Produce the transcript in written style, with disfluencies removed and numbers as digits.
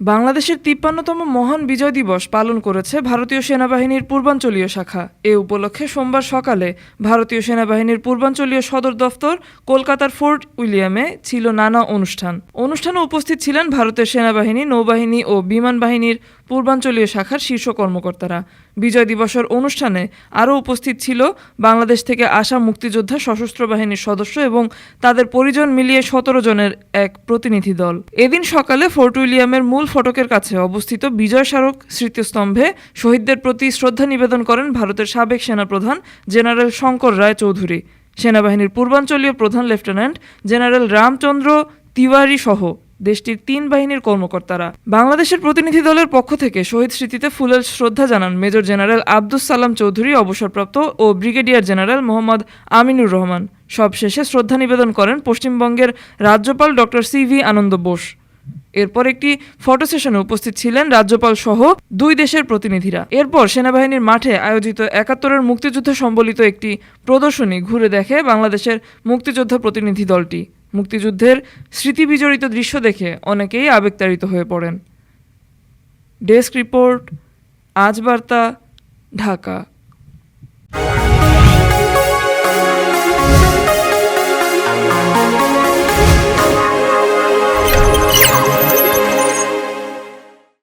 বাংলাদেশের ৫৩তম মহান বিজয় দিবস পালন করেছে ভারতীয় সেনাবাহিনীর পূর্বাঞ্চলীয় শাখা। এ উপলক্ষে সোমবার সকালে ভারতীয় সেনাবাহিনীর পূর্বাঞ্চলীয় সদর দফতর কলকাতার ফোর্ট উইলিয়ামে ছিল নানা অনুষ্ঠানে উপস্থিত ছিলেন ভারতের সেনাবাহিনী, নৌবাহিনী ও বিমান বাহিনীর পূর্বাঞ্চলীয় শাখার শীর্ষ কর্মকর্তারা। বিজয় দিবসের অনুষ্ঠানে আরও উপস্থিত ছিল বাংলাদেশ থেকে আসা মুক্তিযোদ্ধা, সশস্ত্র বাহিনীর সদস্য এবং তাদের পরিজন মিলিয়ে ১৭ জনের এক প্রতিনিধি দল। এদিন সকালে ফোর্ট উইলিয়ামের মূল ফটকের কাছে অবস্থিত বিজয় স্মারক স্মৃতিস্তম্ভে শহীদদের প্রতি শ্রদ্ধা নিবেদন করেন ভারতের সাবেক সেনাপ্রধান জেনারেল শঙ্কর রায় চৌধুরী, সেনাবাহিনীর পূর্বাঞ্চলীয় প্রধান লেফটেন্যান্ট জেনারেল রামচন্দ্র তিওয়ারি সহ দেশটির ৩ বাহিনীর কর্মকর্তারা। বাংলাদেশের প্রতিনিধি দলের পক্ষ থেকে শহীদ স্মৃতিতে ফুলেল শ্রদ্ধা জানান মেজর জেনারেল আব্দুস সালাম চৌধুরী, অবসরপ্রাপ্ত, ও ব্রিগেডিয়ার জেনারেল মোহাম্মদ আমিনুর রহমান। সবশেষে শ্রদ্ধা নিবেদন করেন পশ্চিমবঙ্গের রাজ্যপাল ডক্টর সিভি আনন্দ বোস। এরপর একটি ফটো সেশনে উপস্থিত ছিলেন রাজ্যপাল সহ ২ দেশের প্রতিনিধিরা। এরপর সেনাবাহিনীর মাঠে আয়োজিত ৭১-এর মুক্তিযুদ্ধ সম্বলিত একটি প্রদর্শনী ঘুরে দেখে বাংলাদেশের মুক্তিযোদ্ধা প্রতিনিধি দলটি। মুক্তিযুদ্ধের স্মৃতিবিজড়িত দৃশ্য দেখে অনেকেই আবেগতাড়িত হয়ে পড়েন। ডেস্ক রিপোর্ট, আজ বার্তা, ঢাকা।